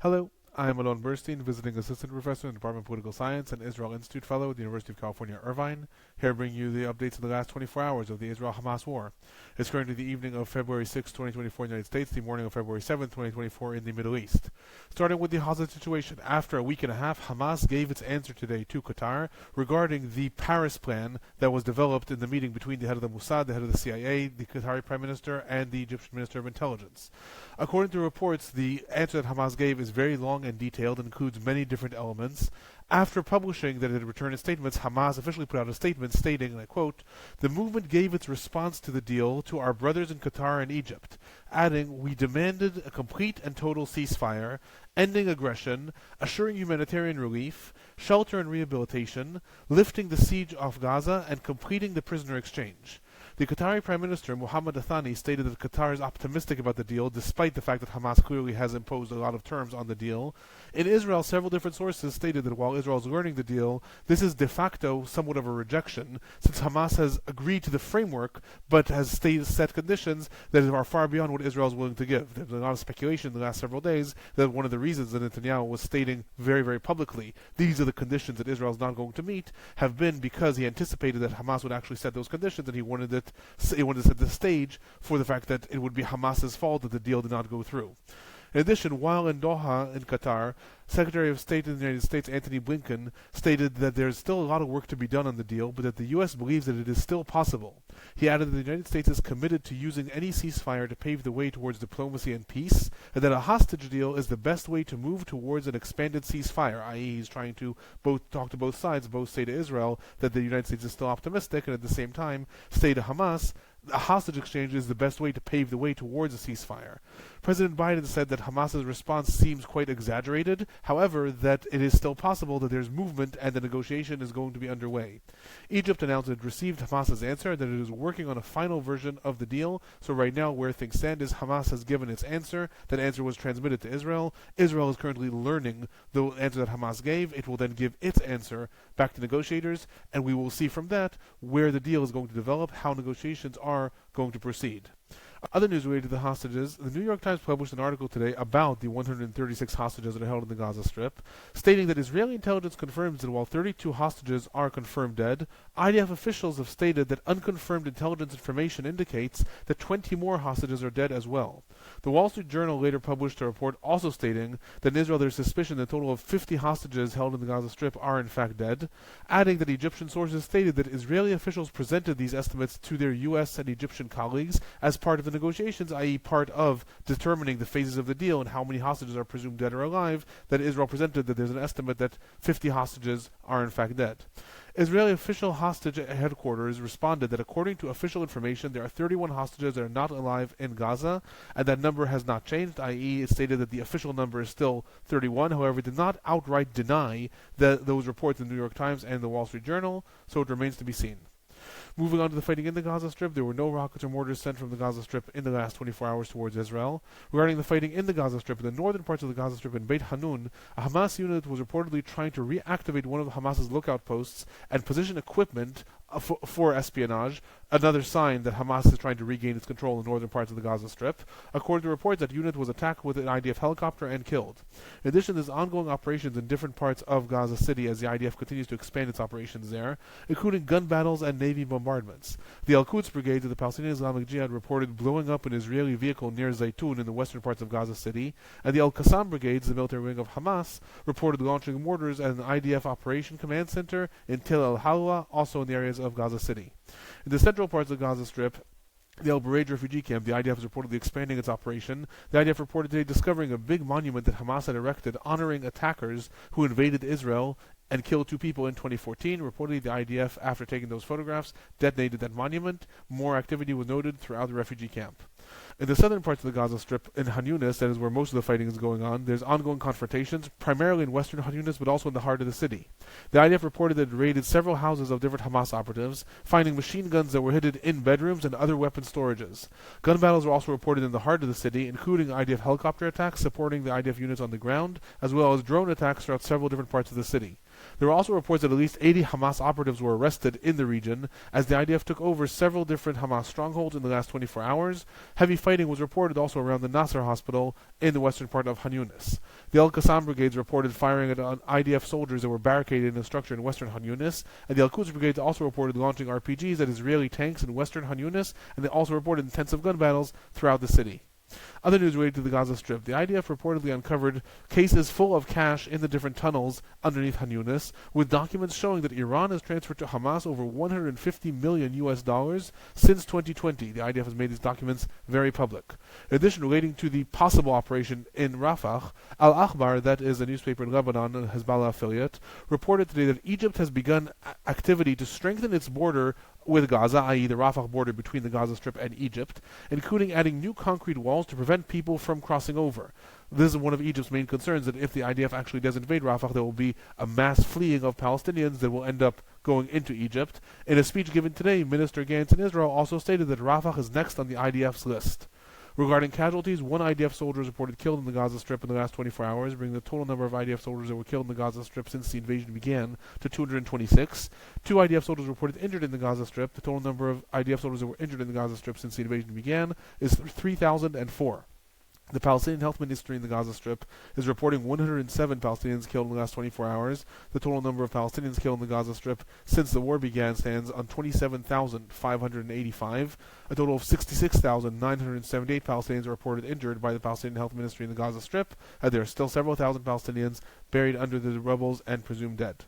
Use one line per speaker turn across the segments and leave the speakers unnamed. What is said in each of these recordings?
Hello, I am Alon Burstein, visiting assistant professor in the Department of Political Science and Israel Institute Fellow at the University of California, Irvine, here bringing you the updates of the last 24 hours of the Israel-Hamas War. It's currently the evening of February 6, 2024 in the United States, the morning of February 7, 2024 in the Middle East. Starting with the hostage situation, after a week and a half, Hamas gave its answer today to Qatar regarding the Paris plan that was developed in the meeting between the head of the Mossad, the head of the CIA, the Qatari Prime Minister, and the Egyptian Minister of Intelligence. According to reports, the answer that Hamas gave is very long and detailed and includes many different elements. After publishing that it had returned its statements, Hamas officially put out a statement stating, and I quote, "The movement gave its response to the deal to our brothers in Qatar and Egypt, adding, we demanded a complete and total ceasefire, ending aggression, assuring humanitarian relief, shelter and rehabilitation, lifting the siege off Gaza, and completing the prisoner exchange." The Qatari Prime Minister, Mohammed Athani, stated that Qatar is optimistic about the deal, despite the fact that Hamas clearly has imposed a lot of terms on the deal. In Israel, several different sources stated that while Israel is learning the deal, this is de facto somewhat of a rejection, since Hamas has agreed to the framework, but has set conditions that are far beyond what Israel is willing to give. There's been a lot of speculation in the last several days that one of the reasons that Netanyahu was stating very, very publicly, these are the conditions that Israel is not going to meet, have been because he anticipated that Hamas would actually set those conditions, and he wanted to set the stage for the fact that it would be Hamas's fault that the deal did not go through. In addition, while in Doha, in Qatar, Secretary of State of the United States Antony Blinken stated that there is still a lot of work to be done on the deal, but that the U.S. believes that it is still possible. He added that the United States is committed to using any ceasefire to pave the way towards diplomacy and peace, and that a hostage deal is the best way to move towards an expanded ceasefire, i.e. he's trying to talk to both sides, both say to Israel that the United States is still optimistic, and at the same time say to Hamas a hostage exchange is the best way to pave the way towards a ceasefire. President Biden said that Hamas's response seems quite exaggerated, however, that it is still possible that there's movement and the negotiation is going to be underway. Egypt announced it received Hamas's answer, that it is working on a final version of the deal, so right now where things stand is Hamas has given its answer, that answer was transmitted to Israel. Israel is currently learning the answer that Hamas gave. It will then give its answer back to negotiators, and we will see from that where the deal is going to develop, how negotiations are going to proceed. Other news related to the hostages, the New York Times published an article today about the 136 hostages that are held in the Gaza Strip, stating that Israeli intelligence confirms that while 32 hostages are confirmed dead, IDF officials have stated that unconfirmed intelligence information indicates that 20 more hostages are dead as well. The Wall Street Journal later published a report also stating that in Israel there is suspicion that a total of 50 hostages held in the Gaza Strip are in fact dead, adding that Egyptian sources stated that Israeli officials presented these estimates to their U.S. and Egyptian colleagues as part of the negotiations, i.e. part of determining the phases of the deal and how many hostages are presumed dead or alive, that Israel presented that there's an estimate that 50 hostages are in fact dead. Israeli official hostage headquarters responded that according to official information, there are 31 hostages that are not alive in Gaza, and that number has not changed, i.e. it stated that the official number is still 31, however, it did not outright deny those reports in the New York Times and the Wall Street Journal, so it remains to be seen. Moving on to the fighting in the Gaza Strip, there were no rockets or mortars sent from the Gaza Strip in the last 24 hours towards Israel. Regarding the fighting in the Gaza Strip, in the northern parts of the Gaza Strip in Beit Hanun, a Hamas unit was reportedly trying to reactivate one of Hamas's lookout posts and position equipment for espionage, another sign that Hamas is trying to regain its control in the northern parts of the Gaza Strip. According to reports, that unit was attacked with an IDF helicopter and killed. In addition, there's ongoing operations in different parts of Gaza City as the IDF continues to expand its operations there, including gun battles and Navy bombardments. The Al-Quds Brigade of the Palestinian Islamic Jihad reported blowing up an Israeli vehicle near Zaytun in the western parts of Gaza City, and the Al-Qassam Brigades, the military wing of Hamas, reported launching mortars at an IDF operation command center in Tel al-Halwa, also in the areas of Gaza City. In the central parts of Gaza Strip, the El Bureid refugee camp, the IDF is reportedly expanding its operation. The IDF reported today discovering a big monument that Hamas had erected honoring attackers who invaded Israel and killed 2 people in 2014. Reportedly, the IDF, after taking those photographs, detonated that monument. More activity was noted throughout the refugee camp. In the southern parts of the Gaza Strip, in Han Yunis, that is where most of the fighting is going on, there's ongoing confrontations, primarily in western Han Yunis, but also in the heart of the city. The IDF reported that it raided several houses of different Hamas operatives, finding machine guns that were hidden in bedrooms and other weapon storages. Gun battles were also reported in the heart of the city, including IDF helicopter attacks supporting the IDF units on the ground, as well as drone attacks throughout several different parts of the city. There were also reports that at least 80 Hamas operatives were arrested in the region as the IDF took over several different Hamas strongholds in the last 24 hours. Heavy fighting was reported also around the Nasser hospital in the western part of Han Yunis. The Al-Qassam brigades reported firing at IDF soldiers that were barricaded in a structure in western Han Yunis, and the Al-Quds brigades also reported launching RPGs at Israeli tanks in western Han Yunis, and they also reported intensive gun battles throughout the city. Other news related to the Gaza Strip. The IDF reportedly uncovered cases full of cash in the different tunnels underneath Han Yunis, with documents showing that Iran has transferred to Hamas over $150 million since 2020. The IDF has made these documents very public. In addition, relating to the possible operation in Rafah, Al-Akhbar, that is a newspaper in Lebanon, a Hezbollah affiliate, reported today that Egypt has begun activity to strengthen its border with Gaza, i.e. the Rafah border between the Gaza Strip and Egypt, including adding new concrete walls to prevent people from crossing over. This is one of Egypt's main concerns, that if the IDF actually does invade Rafah, there will be a mass fleeing of Palestinians that will end up going into Egypt. In a speech given today, Minister Gantz in Israel also stated that Rafah is next on the IDF's list. Regarding casualties, one IDF soldier is reported killed in the Gaza Strip in the last 24 hours, bringing the total number of IDF soldiers that were killed in the Gaza Strip since the invasion began to 226. Two IDF soldiers reported injured in the Gaza Strip. The total number of IDF soldiers that were injured in the Gaza Strip since the invasion began is 3,004. The Palestinian Health Ministry in the Gaza Strip is reporting 107 Palestinians killed in the last 24 hours. The total number of Palestinians killed in the Gaza Strip since the war began stands on 27,585. A total of 66,978 Palestinians are reported injured by the Palestinian Health Ministry in the Gaza Strip, and there are still several thousand Palestinians buried under the rubble and presumed dead.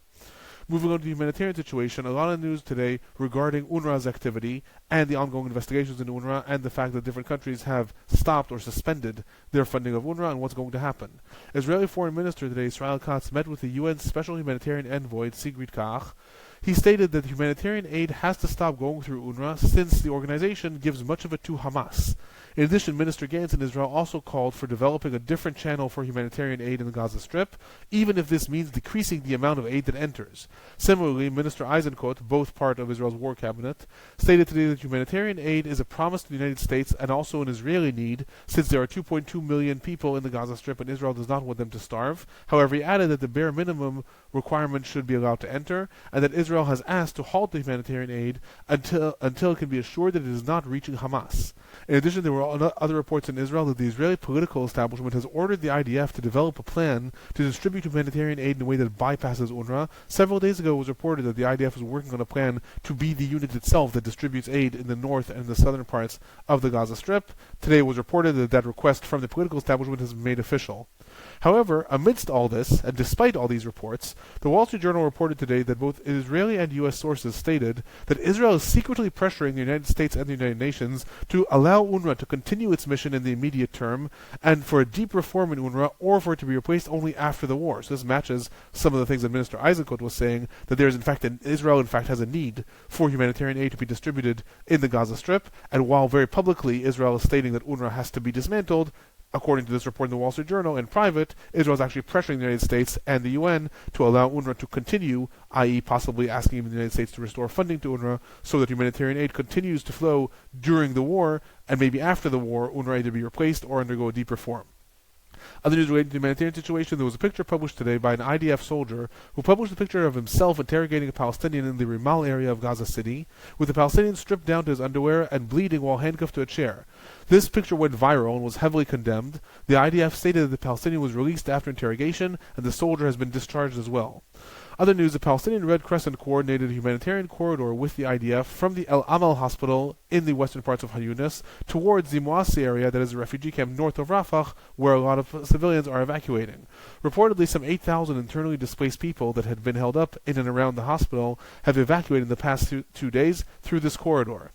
Moving on to the humanitarian situation, a lot of news today regarding UNRWA's activity and the ongoing investigations in UNRWA and the fact that different countries have stopped or suspended their funding of UNRWA and what's going to happen. Israeli Foreign Minister today, Israel Katz, met with the UN Special Humanitarian Envoy, Sigrid Kaag. He stated that humanitarian aid has to stop going through UNRWA since the organization gives much of it to Hamas. In addition, Minister Gantz in Israel also called for developing a different channel for humanitarian aid in the Gaza Strip, even if this means decreasing the amount of aid that enters. Similarly, Minister Eisenkot, both part of Israel's war cabinet, stated today that humanitarian aid is a promise to the United States and also an Israeli need, since there are 2.2 million people in the Gaza Strip and Israel does not want them to starve. However, he added that the bare minimum requirements should be allowed to enter, and that Israel has asked to halt the humanitarian aid until it can be assured that it is not reaching Hamas. In addition, there were other reports in Israel that the Israeli political establishment has ordered the IDF to develop a plan to distribute humanitarian aid in a way that bypasses UNRWA. Several days ago it was reported that the IDF was working on a plan to be the unit itself that distributes aid in the north and the southern parts of the Gaza Strip. Today it was reported that that request from the political establishment has been made official. However, amidst all this, and despite all these reports, the Wall Street Journal reported today that both Israeli and U.S. sources stated that Israel is secretly pressuring the United States and the United Nations to allow UNRWA to continue its mission in the immediate term, and for a deep reform in UNRWA, or for it to be replaced only after the war. So this matches some of the things that Minister Eisenkot was saying, that there is Israel has a need for humanitarian aid to be distributed in the Gaza Strip, and while very publicly Israel is stating that UNRWA has to be dismantled, according to this report in the Wall Street Journal, in private, Israel is actually pressuring the United States and the UN to allow UNRWA to continue, i.e. possibly asking the United States to restore funding to UNRWA so that humanitarian aid continues to flow during the war, and maybe after the war, UNRWA either be replaced or undergo a deep reform. Other news related to the humanitarian situation, there was a picture published today by an IDF soldier who published a picture of himself interrogating a Palestinian in the Rimal area of Gaza City, with the Palestinian stripped down to his underwear and bleeding while handcuffed to a chair. This picture went viral and was heavily condemned. The IDF stated that the Palestinian was released after interrogation, and the soldier has been discharged as well. Other news, the Palestinian Red Crescent coordinated a humanitarian corridor with the IDF from the El Amal hospital in the western parts of Han Yunis towards the Moassi area, that is a refugee camp north of Rafah, where a lot of civilians are evacuating. Reportedly, some 8,000 internally displaced people that had been held up in and around the hospital have evacuated in the past 2 days through this corridor.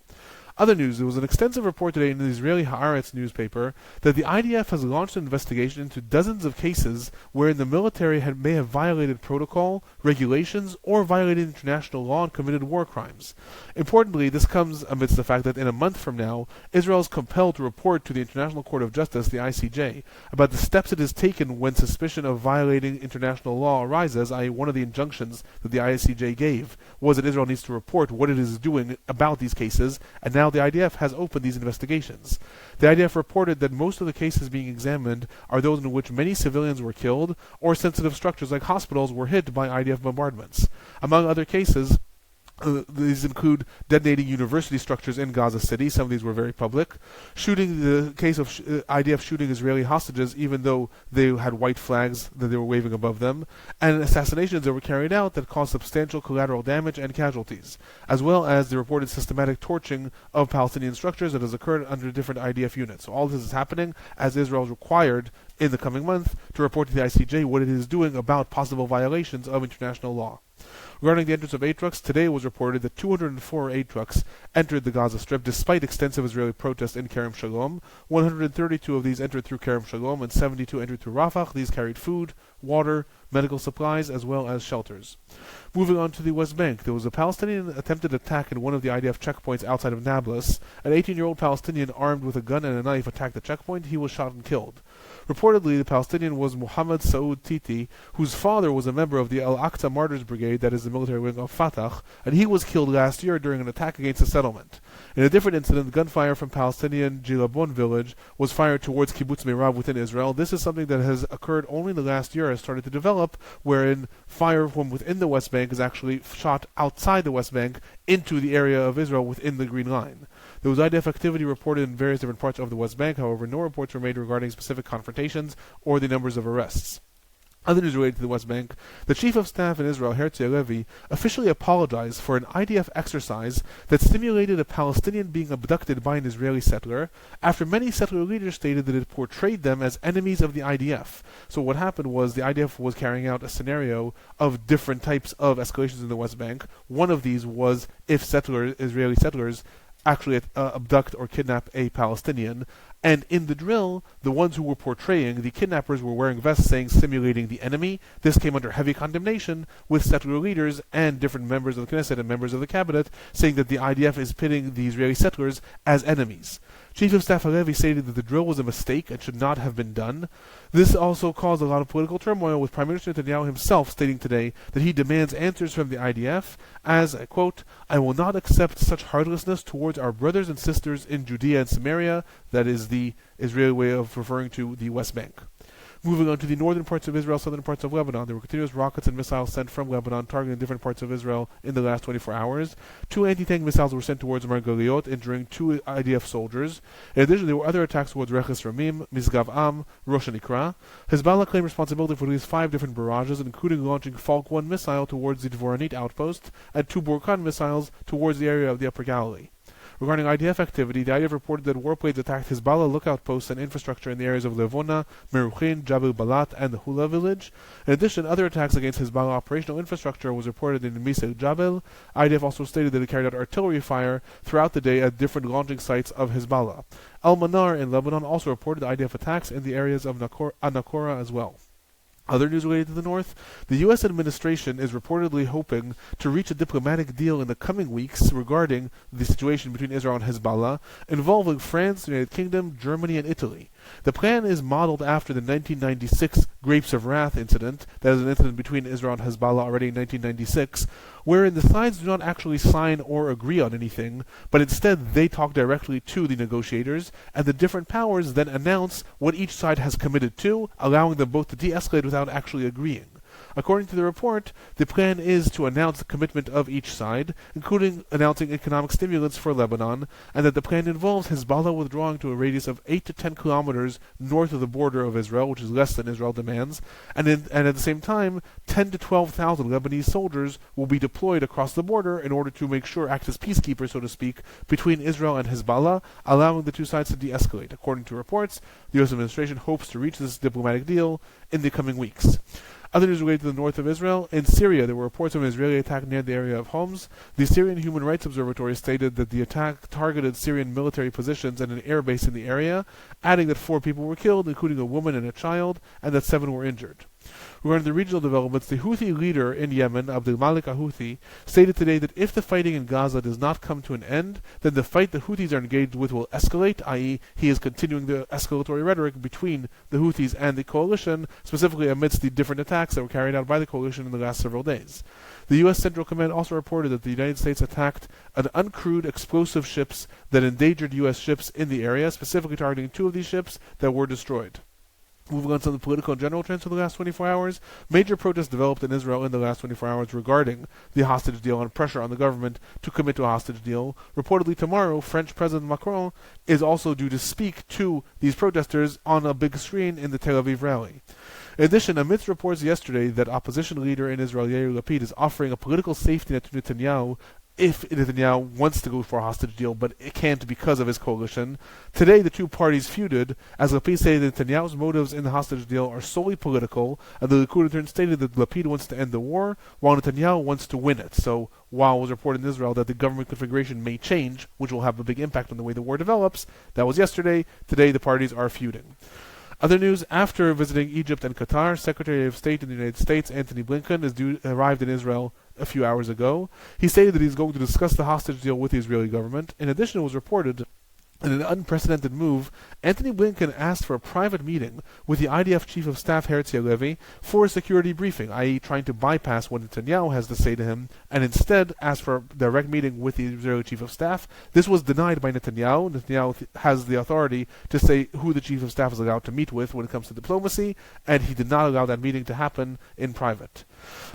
Other news, there was an extensive report today in the Israeli Haaretz newspaper that the IDF has launched an investigation into dozens of cases wherein the military may have violated protocol, regulations, or violated international law and committed war crimes. Importantly, this comes amidst the fact that in a month from now, Israel is compelled to report to the International Court of Justice, the ICJ, about the steps it has taken when suspicion of violating international law arises, i.e. one of the injunctions that the ICJ gave was that Israel needs to report what it is doing about these cases, and now the IDF has opened these investigations. The IDF reported that most of the cases being examined are those in which many civilians were killed, or sensitive structures like hospitals were hit by IDF bombardments. Among other cases, These include detonating university structures in Gaza City. Some of these were very public. Shooting, the case of IDF shooting Israeli hostages, even though they had white flags that they were waving above them, and assassinations that were carried out that caused substantial collateral damage and casualties, as well as the reported systematic torching of Palestinian structures that has occurred under different IDF units. So all this is happening as Israel is required in the coming month to report to the ICJ what it is doing about possible violations of international law. Regarding the entrance of aid trucks, today it was reported that 204 aid trucks entered the Gaza Strip despite extensive Israeli protests in Kerem Shalom. 132 of these entered through Kerem Shalom and 72 entered through Rafah. These carried food, water, medical supplies, as well as shelters. Moving on to the West Bank, there was a Palestinian attempted attack in one of the IDF checkpoints outside of Nablus. An 18-year-old Palestinian armed with a gun and a knife attacked the checkpoint. He was shot and killed. Reportedly, the Palestinian was Muhammad Saud Titi, whose father was a member of the Al-Aqsa Martyrs Brigade, that is the military wing of Fatah, and he was killed last year during an attack against a settlement. In a different incident, gunfire from Palestinian Jilabon village was fired towards Kibbutz Meirav within Israel. This is something that has occurred only in the last year, has started to develop, wherein fire from within the West Bank is actually shot outside the West Bank into the area of Israel within the Green Line. There was IDF activity reported in various different parts of the West Bank, however, no reports were made regarding specific confrontations or the numbers of arrests. Other news related to the West Bank, the Chief of Staff in Israel, Herzi Halevi, officially apologized for an IDF exercise that simulated a Palestinian being abducted by an Israeli settler, after many settler leaders stated that it portrayed them as enemies of the IDF. So what happened was the IDF was carrying out a scenario of different types of escalations in the West Bank. One of these was if Israeli settlers actually abduct or kidnap a Palestinian. And in the drill, the ones who were portraying, the kidnappers were wearing vests saying simulating the enemy. This came under heavy condemnation, with settler leaders and different members of the Knesset and members of the cabinet saying that the IDF is pitting the Israeli settlers as enemies. Chief of Staff Halevi stated that the drill was a mistake and should not have been done. This also caused a lot of political turmoil, with Prime Minister Netanyahu himself stating today that he demands answers from the IDF as, I quote, "I will not accept such heartlessness towards our brothers and sisters in Judea and Samaria," that is the Israeli way of referring to the West Bank. Moving on to the northern parts of Israel, southern parts of Lebanon, there were continuous rockets and missiles sent from Lebanon targeting different parts of Israel in the last 24 hours. 2 anti-tank missiles were sent towards Margaliot, injuring 2 IDF soldiers. In addition, there were other attacks towards Reches Ramim, Misgav Am, Rosh Hanikra. Hezbollah claimed responsibility for at least 5 different barrages, including launching Falk 1 missile towards the Dvoranit outpost and 2 Burkan missiles towards the area of the Upper Galilee. Regarding IDF activity, the IDF reported that warplanes attacked Hezbollah lookout posts and infrastructure in the areas of Levona, Meruchin, Jabal Balat, and the Hula village. In addition, other attacks against Hezbollah operational infrastructure was reported in Misel Jabal. IDF also stated that it carried out artillery fire throughout the day at different launching sites of Hezbollah. Al-Manar in Lebanon also reported IDF attacks in the areas of Nakora as well. Other news related to the north, the U.S. administration is reportedly hoping to reach a diplomatic deal in the coming weeks regarding the situation between Israel and Hezbollah, involving France, the United Kingdom, Germany, and Italy. The plan is modeled after the 1996 Grapes of Wrath incident, that is an incident between Israel and Hezbollah already in 1996, wherein the sides do not actually sign or agree on anything, but instead they talk directly to the negotiators, and the different powers then announce what each side has committed to, allowing them both to de-escalate without actually agreeing. According to the report, the plan is to announce the commitment of each side, including announcing economic stimulants for Lebanon, and that the plan involves Hezbollah withdrawing to a radius of 8 to 10 kilometers north of the border of Israel, which is less than Israel demands, and at the same time, 10 to 12,000 Lebanese soldiers will be deployed across the border in order to make sure, act as peacekeepers, so to speak, between Israel and Hezbollah, allowing the two sides to de-escalate. According to reports, the U.S. administration hopes to reach this diplomatic deal in the coming weeks. Other news related to the north of Israel. In Syria, there were reports of an Israeli attack near the area of Homs. The Syrian Human Rights Observatory stated that the attack targeted Syrian military positions and an air base in the area, adding that 4 people were killed, including a woman and a child, and that 7 were injured. Regarding the regional developments, the Houthi leader in Yemen, Abdul Malik al-Houthi, stated today that if the fighting in Gaza does not come to an end, then the fight the Houthis are engaged with will escalate, i.e. he is continuing the escalatory rhetoric between the Houthis and the coalition, specifically amidst the different attacks that were carried out by the coalition in the last several days. The U.S. Central Command also reported that the United States attacked an uncrewed explosive ships that endangered U.S. ships in the area, specifically targeting 2 of these ships that were destroyed. Moving on to the political and general trends for the last 24 hours, major protests developed in Israel in the last 24 hours regarding the hostage deal and pressure on the government to commit to a hostage deal. Reportedly tomorrow, French President Macron is also due to speak to these protesters on a big screen in the Tel Aviv rally. In addition, amidst reports yesterday that opposition leader in Israel, Yair Lapid, is offering a political safety net to Netanyahu if Netanyahu wants to go for a hostage deal, but it can't because of his coalition. Today, the two parties feuded, as Lapid said that Netanyahu's motives in the hostage deal are solely political, and the Likud in turn stated that Lapid wants to end the war, while Netanyahu wants to win it. So, while it was reported in Israel that the government configuration may change, which will have a big impact on the way the war develops, that was yesterday. Today, the parties are feuding. Other news: after visiting Egypt and Qatar, Secretary of State in the United States Antony Blinken arrived in Israel a few hours ago. He stated that he's going to discuss the hostage deal with the Israeli government. In addition, it was reported, in an unprecedented move, Antony Blinken asked for a private meeting with the IDF Chief of Staff Herzl Levy for a security briefing, i.e. trying to bypass what Netanyahu has to say to him, and instead asked for a direct meeting with the Israeli Chief of Staff. This was denied by Netanyahu. Netanyahu has the authority to say who the Chief of Staff is allowed to meet with when it comes to diplomacy, and he did not allow that meeting to happen in private.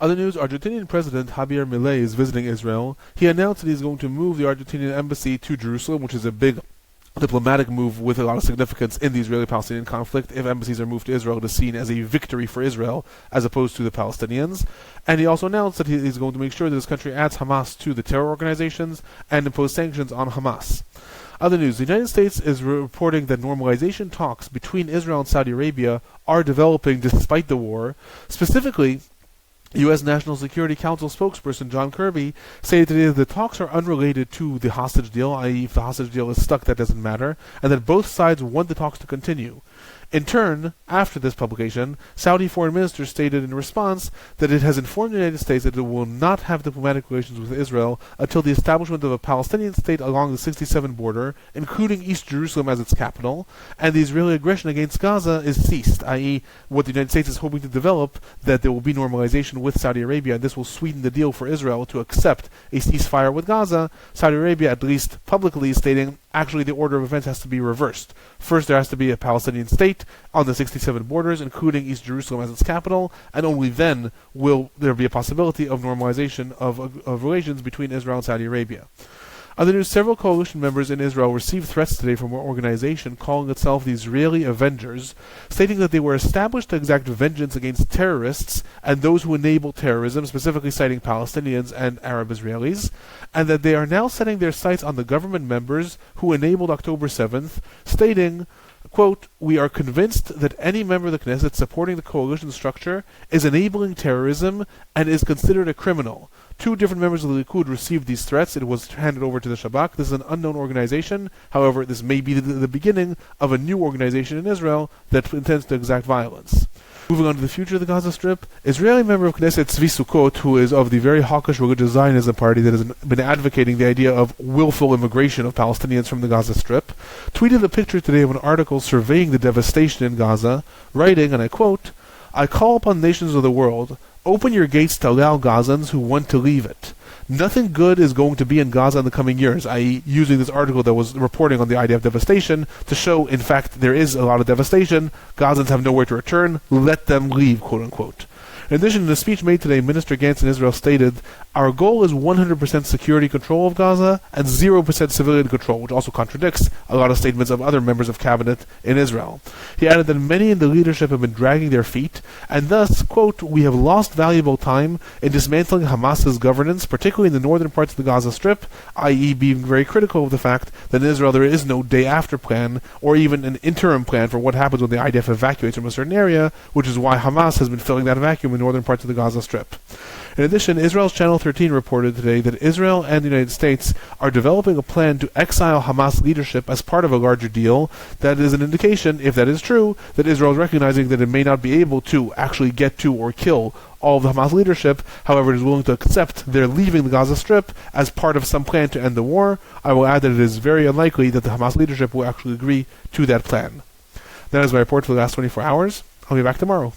Other news: Argentinian President Javier Milei is visiting Israel. He announced that he's going to move the Argentinian embassy to Jerusalem, which is a big diplomatic move with a lot of significance in the Israeli-Palestinian conflict. If embassies are moved to Israel, it is seen as a victory for Israel as opposed to the Palestinians. And he also announced that he's going to make sure that his country adds Hamas to the terror organizations and impose sanctions on Hamas. Other news: the United States is reporting that normalization talks between Israel and Saudi Arabia are developing despite the war. Specifically, U.S. National Security Council spokesperson John Kirby stated today that the talks are unrelated to the hostage deal, i.e. if the hostage deal is stuck, that doesn't matter, and that both sides want the talks to continue. In turn, after this publication, Saudi Foreign Minister stated in response that it has informed the United States that it will not have diplomatic relations with Israel until the establishment of a Palestinian state along the 67 border, including East Jerusalem as its capital, and the Israeli aggression against Gaza is ceased, i.e. what the United States is hoping to develop, that there will be normalization with Saudi Arabia, and this will sweeten the deal for Israel to accept a ceasefire with Gaza. Saudi Arabia, at least publicly, is stating actually the order of events has to be reversed. First, there has to be a Palestinian state on the 67 borders, including East Jerusalem as its capital, and only then will there be a possibility of normalization of relations between Israel and Saudi Arabia. Other news: several coalition members in Israel received threats today from an organization calling itself the Israeli Avengers, stating that they were established to exact vengeance against terrorists and those who enable terrorism, specifically citing Palestinians and Arab Israelis, and that they are now setting their sights on the government members who enabled October 7th, stating, quote, "We are convinced that any member of the Knesset supporting the coalition structure is enabling terrorism and is considered a criminal." Two different members of the Likud received these threats. It was handed over to the Shabak. This is an unknown organization. However, this may be the beginning of a new organization in Israel that intends to exact violence. Moving on to the future of the Gaza Strip, Israeli member of Knesset Tzvi Sukkot, who is of the very hawkish religious Zionism party that has been advocating the idea of willful immigration of Palestinians from the Gaza Strip, tweeted a picture today of an article surveying the devastation in Gaza, writing, and I quote, "I call upon nations of the world, open your gates to allow Gazans who want to leave it. Nothing good is going to be in Gaza in the coming years," i.e. using this article that was reporting on the idea of devastation to show, in fact, there is a lot of devastation. Gazans have nowhere to return. Let them leave, quote-unquote. In addition, in a speech made today, Minister Gantz in Israel stated, "Our goal is 100% security control of Gaza and 0% civilian control," which also contradicts a lot of statements of other members of cabinet in Israel. He added that many in the leadership have been dragging their feet, and thus, quote, "We have lost valuable time in dismantling Hamas's governance, particularly in the northern parts of the Gaza Strip," i.e. being very critical of the fact that in Israel there is no day-after plan, or even an interim plan for what happens when the IDF evacuates from a certain area, which is why Hamas has been filling that vacuum in northern parts of the Gaza Strip. In addition, Israel's Channel 13 reported today that Israel and the United States are developing a plan to exile Hamas leadership as part of a larger deal. That is an indication, if that is true, that Israel is recognizing that it may not be able to actually get to or kill all of the Hamas leadership. However, it is willing to accept their leaving the Gaza Strip as part of some plan to end the war. I will add that it is very unlikely that the Hamas leadership will actually agree to that plan. That is my report for the last 24 hours. I'll be back tomorrow.